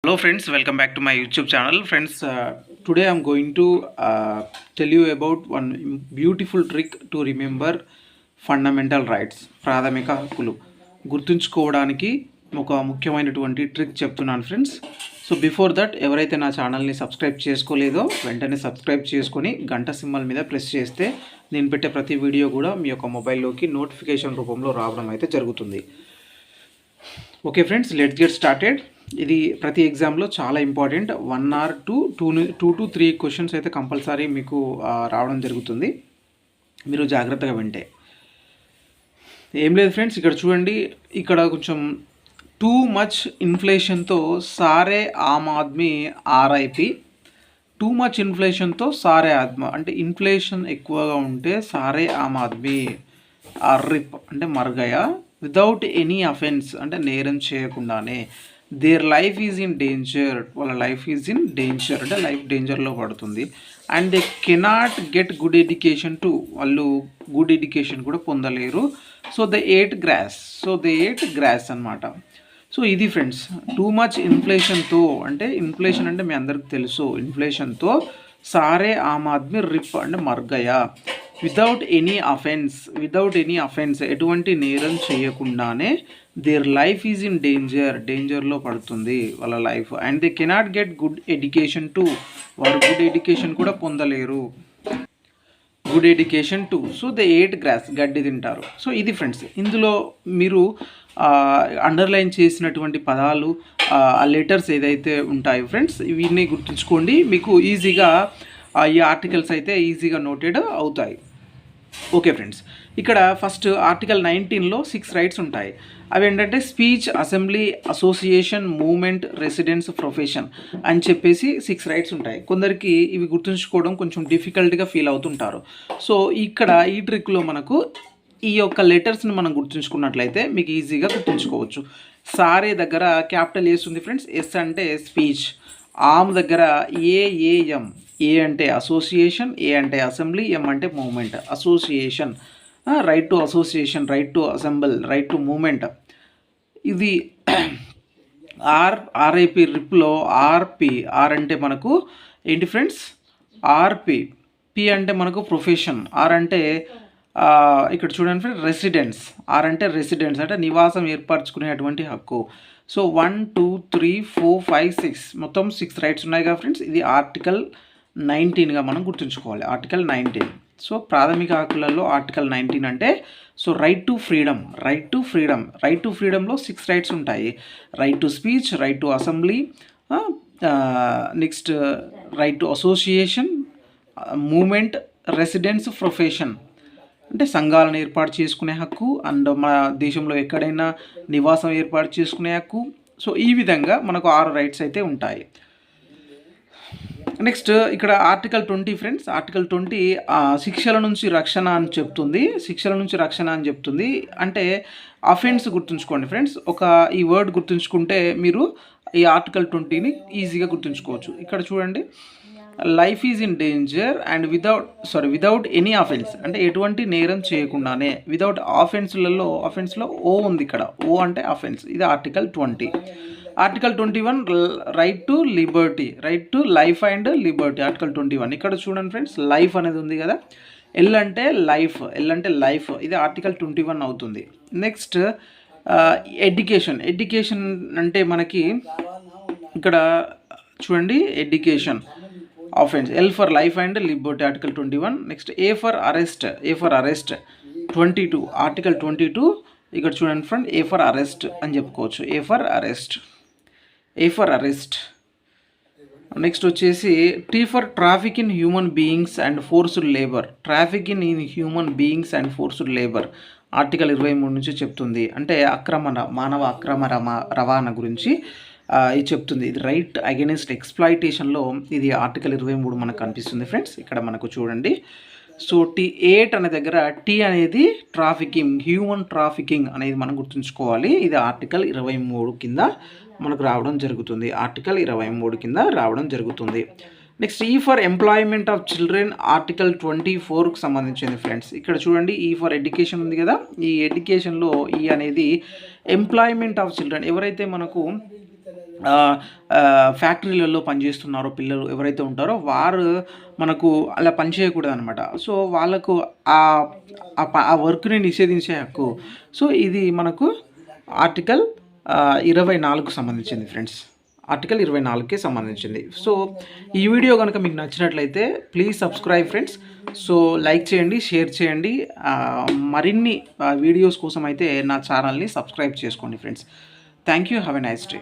Hello friends, welcome back to my YouTube channel. Friends, today I'm going to tell you about one beautiful trick to remember fundamental rights, ప్రాథమిక హక్కులు గుర్తుంచుకోవడానికి ఒక ముఖ్యమైనటువంటి trick చెప్తున్నాను friends. So before that ఎవరైతే నా ఛానల్ని subscribe చేసుకోలేదో వెంటనే సబ్స్క్రైబ్ చేసుకొని గంట సింబల్ మీద ప్రెస్ చేస్తే నేను పెట్టే ప్రతి వీడియో కూడా మీ యొక్క మొబైల్లోకి నోటిఫికేషన్ రూపంలో రావడం అయితే జరుగుతుంది. Okay friends, let's get started. ఇది ప్రతి ఎగ్జామ్లో చాలా ఇంపార్టెంట్. 1 or 2 to 3 క్వశ్చన్స్ అయితే కంపల్సరీ మీకు రావడం జరుగుతుంది మీరు జాగ్రత్తగా వింటే. ఏం లేదు ఫ్రెండ్స్, ఇక్కడ చూడండి, ఇక్కడ కొంచెం టూ మచ్ ఇన్ఫ్లేషన్తో సారే Aam Aadmi RIP. Too much ఇన్ఫ్లేషన్తో సారే ఆద్మీ అంటే ఇన్ఫ్లేషన్ ఎక్కువగా ఉంటే సారే ఆమ్ ఆద్మీ రిప్ అంటే మర్గయ. వితౌట్ ఎనీ అఫెన్స్ అంటే నేరం చేయకుండానే. Their life is in danger, వాళ్ళ లైఫ్ ఈజ్ ఇన్ డేంజర్ అంటే లైఫ్ డేంజర్లో పడుతుంది. And they cannot get good education to, వాళ్ళు గుడ్ ఎడ్యుకేషన్ కూడా పొందలేరు. సో దే ఎయిట్ గ్రాస్ అనమాట. సో ఇది ఫ్రెండ్స్, టూ మచ్ ఇన్ఫ్లేషన్తో అంటే ఇన్ఫ్లేషన్ అంటే మీ అందరికి తెలుసు. ఇన్ఫ్లేషన్తో సారే ఆమ్ ఆద్మీ రిప్ అంటే మర్గయ. వితౌట్ ఎనీ అఫెన్స్ ఎటువంటి నేరం చేయకుండానే దేర్ లైఫ్ ఈజ్ ఇన్ డేంజర్లో పడుతుంది వాళ్ళ life. And they cannot get good education too, వారు గుడ్ ఎడ్యుకేషన్ కూడా పొందలేరు. Good education too, so they ate grass గడ్డి తింటారు. సో ఇది ఫ్రెండ్స్, ఇందులో మీరు అండర్లైన్ చేసినటువంటి పదాలు, ఆ లెటర్స్ ఏదైతే ఉంటాయో ఫ్రెండ్స్, వీటిని గుర్తుంచుకోండి. మీకు ఈజీగా ఈ ఆర్టికల్స్ అయితే ఈజీగా నోటెడ్ అవుతాయి. ఓకే ఫ్రెండ్స్, ఇక్కడ ఫస్ట్ ఆర్టికల్ 19లో 6 రైట్స్ ఉంటాయి. అవి ఏంటంటే speech, assembly, association, movement, residence, profession అని చెప్పేసి 6 రైట్స్ ఉంటాయి. కొందరికి ఇవి గుర్తుంచుకోవడం కొంచెం డిఫికల్ట్గా ఫీల్ అవుతుంటారు. సో ఇక్కడ ఈ ట్రిక్లో మనకు ఈ యొక్క లెటర్స్ని మనం గుర్తుంచుకున్నట్లయితే మీకు ఈజీగా గుర్తుంచుకోవచ్చు. సారే దగ్గర క్యాపిటల్ ఎస్ ఉంది ఫ్రెండ్స్, ఎస్ అంటే స్పీచ్. ఆమ్ దగ్గర ఏఎం, ఏ అంటే అసోసియేషన్, ఏ అంటే అసెంబ్లీ, ఎం అంటే movement. Association, right to association, right to assemble, right to movement. ఇది ఆర్ఐపి రిప్లో ఆర్పి. ఆర్ అంటే మనకు ఏంటి ఫ్రెండ్స్, ఆర్పి. పి అంటే మనకు ప్రొఫెషన్. ఆర్ అంటే ఇక్కడ చూడండి ఫ్రెండ్స్ రెసిడెన్స్. ఆర్ అంటే రెసిడెన్స్ అంటే నివాసం ఏర్పరచుకునేటువంటి హక్కు. సో 1 2 3 4 5 6 మొత్తం 6 రైట్స్ ఉన్నాయి కదా ఫ్రెండ్స్. ఇది ఆర్టికల్ 19గా మనం గుర్తుంచుకోవాలి. ఆర్టికల్ 19. సో ప్రాథమిక హక్కులలో ఆర్టికల్ 19 అంటే సో రైట్ టు ఫ్రీడమ్లో 6 రైట్స్ ఉంటాయి. Right to speech, right to assembly, next right to association, movement, residence, profession అంటే సంఘాలను ఏర్పాటు చేసుకునే హక్కు, అండ్ మన దేశంలో ఎక్కడైనా నివాసం ఏర్పాటు చేసుకునే హక్కు. సో ఈ విధంగా మనకు 6 రైట్స్ అయితే ఉంటాయి. నెక్స్ట్ ఇక్కడ ఆర్టికల్ 20 ఫ్రెండ్స్. ఆర్టికల్ 20 శిక్షల నుంచి రక్షణ అని చెప్తుంది. అంటే అఫెన్స్ గుర్తుంచుకోండి ఫ్రెండ్స్. ఈ వర్డ్ గుర్తుంచుకుంటే మీరు ఈ ఆర్టికల్ 20ని ఈజీగా గుర్తుంచుకోవచ్చు. ఇక్కడ చూడండి, life is in danger and without any offence అంటే ఎటువంటి నేరం చేయకుండానే. వితౌట్ అఫెన్స్లో ఓ ఉంది ఇక్కడ, ఓ అంటే అఫెన్స్. ఇది article 20. Article 21 right to life and Liberty. Article 21 ఇక్కడ చూడండి ఫ్రెండ్స్, లైఫ్ అనేది ఉంది కదా, ఎల్ అంటే లైఫ్. ఇది ఆర్టికల్ 21 అవుతుంది. నెక్స్ట్ ఎడ్యుకేషన్ అంటే మనకి ఇక్కడ చూడండి, education offence. L for life and Liberty article 21. Next A for arrest 22 article 22. ఇక్కడ చూడండి ఫ్రెండ్, ఏ ఫర్ అరెస్ట్ అని చెప్పుకోవచ్చు. A for arrest. నెక్స్ట్ వచ్చేసి tea for traffic in human beings and forced labour. Article 23 నుంచి చెప్తుంది. అంటే మానవ అక్రమ రవాణా గురించి ఇది చెప్తుంది. ఇది రైట్ అగెనిస్ట్ ఎక్స్ప్లాయిటేషన్లో ఇది ఆర్టికల్ 23 మనకు కనిపిస్తుంది ఫ్రెండ్స్. ఇక్కడ మనకు చూడండి, సో T8 అనే దగ్గర టీ అనేది హ్యూమన్ ట్రాఫికింగ్ అనేది మనం గుర్తుంచుకోవాలి. ఇది ఆర్టికల్ 23 కింద మనకు రావడం జరుగుతుంది. నెక్స్ట్ ఈ for employment of children article 24కు సంబంధించింది ఫ్రెండ్స్. ఇక్కడ చూడండి, ఈ ఫర్ ఎడ్యుకేషన్ ఉంది కదా, ఈ ఎడ్యుకేషన్లో ఈ అనేది ఎంప్లాయ్మెంట్ ఆఫ్ చిల్డ్రన్. ఎవరైతే మనకు ఫ్యాక్టరీలలో పనిచేస్తున్నారో పిల్లలు ఎవరైతే ఉంటారో వారు మనకు అలా పని చేయకూడదనమాట. సో, వాళ్ళకు ఆ వర్క్‌ని నిషేధించే హక్కు. సో, ఇది మనకు ఆర్టికల్ 24కు సంబంధించింది ఫ్రెండ్స్. ఆర్టికల్ 24కి సంబంధించింది. సో, ఈ వీడియో గనుక మీకు నచ్చినట్లయితే please subscribe friends. So, like చేయండి, షేర్ చేయండి. మరిన్ని వీడియోస్ కోసం అయితే నా ఛానల్‌ని సబ్స్క్రైబ్ చేసుకోండి friends. Thank you. Have a nice day.